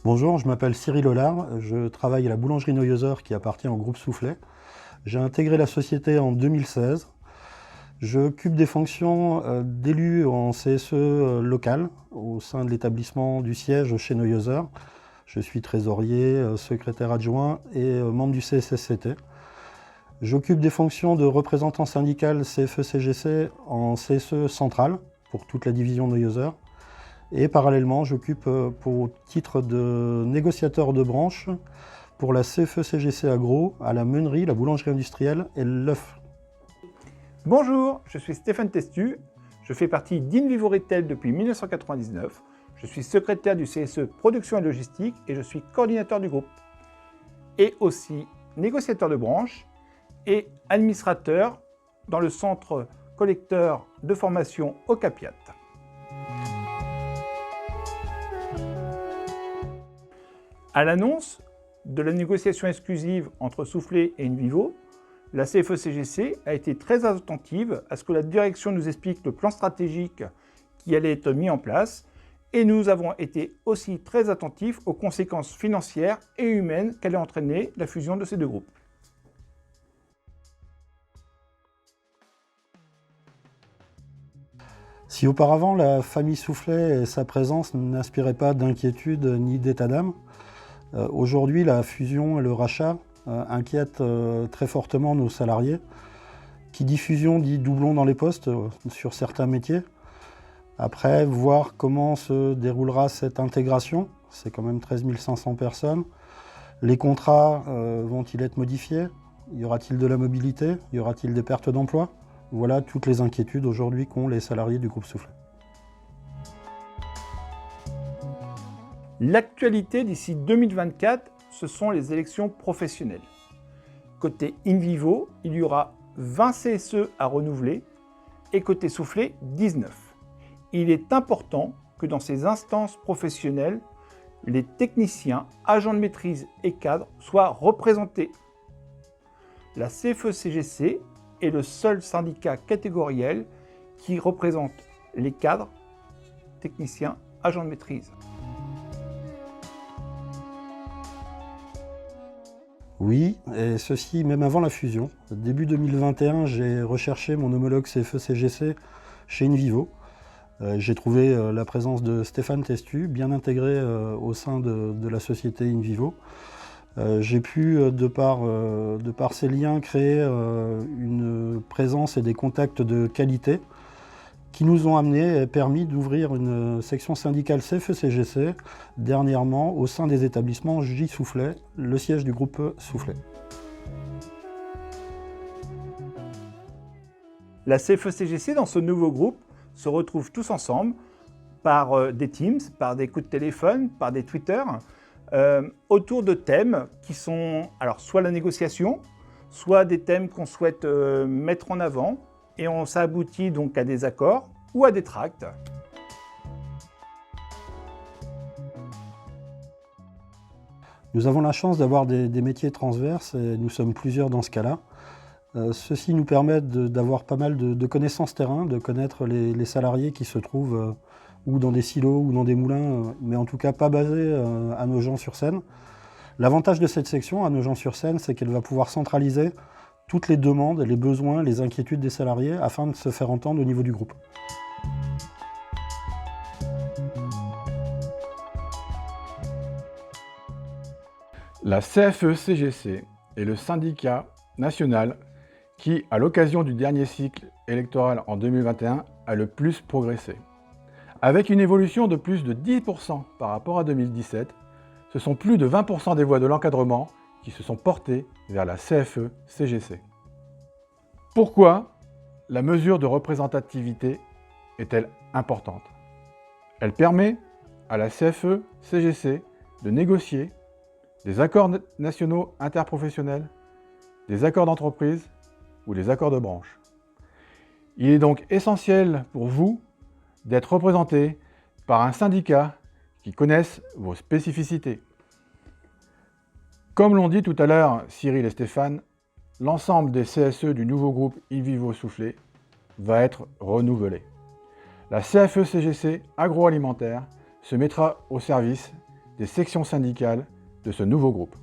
Bonjour, je m'appelle Cyril Hollard, je travaille à la boulangerie Neuhauser qui appartient au groupe Soufflet. J'ai intégré la société en 2016. J'occupe des fonctions d'élu en CSE local au sein de l'établissement du siège chez Neuhauser. Je suis trésorier, secrétaire adjoint et membre du CSSCT. J'occupe des fonctions de représentant syndical CFE-CGC en CSE central pour toute la division Neuhauser. Et parallèlement, j'occupe pour titre de négociateur de branche pour la CFE-CGC Agro à la meunerie, la boulangerie industrielle et l'œuf. Bonjour, je suis Stéphane Testu, je fais partie d'Invivo Retail depuis 1999, je suis secrétaire du CSE Production et Logistique et je suis coordinateur du groupe. Et aussi négociateur de branche et administrateur dans le centre collecteur de formation au Capiat. À l'annonce de la négociation exclusive entre Soufflet et Invivo, la CFE-CGC a été très attentive à ce que la direction nous explique le plan stratégique qui allait être mis en place et nous avons été aussi très attentifs aux conséquences financières et humaines qu'allait entraîner la fusion de ces deux groupes. Si auparavant la famille Soufflet et sa présence n'inspiraient pas d'inquiétude ni d'état d'âme, aujourd'hui la fusion et le rachat inquiètent très fortement nos salariés. Qui dit fusion dit doublon dans les postes sur certains métiers. Après, voir comment se déroulera cette intégration, c'est quand même 13 500 personnes. Les contrats vont-ils être modifiés? Y aura-t-il de la mobilité? Y aura-t-il des pertes d'emploi? Voilà toutes les inquiétudes aujourd'hui qu'ont les salariés du groupe Soufflet. L'actualité d'ici 2024, ce sont les élections professionnelles. Côté Invivo, il y aura 20 CSE à renouveler et côté Soufflet, 19. Il est important que dans ces instances professionnelles, les techniciens, agents de maîtrise et cadres soient représentés. La CFE-CGC est le seul syndicat catégoriel qui représente les cadres, techniciens, agents de maîtrise. Oui, et ceci même avant la fusion. Début 2021, j'ai recherché mon homologue CFE-CGC chez Invivo. J'ai trouvé la présence de Stéphane Testu, bien intégré au sein de la société Invivo. J'ai pu, de par ces liens, créer une présence et des contacts de qualité qui nous ont amené et permis d'ouvrir une section syndicale CFE-CGC dernièrement au sein des établissements J Soufflet, le siège du groupe Soufflet. La CFE-CGC, dans ce nouveau groupe, se retrouve tous ensemble par des Teams, par des coups de téléphone, par des Twitter, autour de thèmes qui sont alors soit la négociation, soit des thèmes qu'on souhaite mettre en avant, et ça aboutit donc à des accords ou à des tracts. Nous avons la chance d'avoir des métiers transverses et nous sommes plusieurs dans ce cas-là. Ceci nous permet d'avoir pas mal de connaissances terrain, de connaître les salariés qui se trouvent ou dans des silos ou dans des moulins, mais en tout cas pas basés à Nogent-sur-Seine. L'avantage de cette section à Nogent-sur-Seine, c'est qu'elle va pouvoir centraliser toutes les demandes, les besoins, les inquiétudes des salariés afin de se faire entendre au niveau du groupe. La CFE-CGC est le syndicat national qui, à l'occasion du dernier cycle électoral en 2021, a le plus progressé. Avec une évolution de plus de 10% par rapport à 2017, ce sont plus de 20% des voix de l'encadrement qui se sont portées vers la CFE-CGC. Pourquoi la mesure de représentativité est-elle importante? Elle permet à la CFE-CGC de négocier des accords nationaux interprofessionnels, des accords d'entreprise ou des accords de branche. Il est donc essentiel pour vous d'être représenté par un syndicat qui connaisse vos spécificités. Comme l'ont dit tout à l'heure Cyril et Stéphane, l'ensemble des CSE du nouveau groupe Invivo Soufflet va être renouvelé. La CFE-CGC agroalimentaire se mettra au service des sections syndicales de ce nouveau groupe.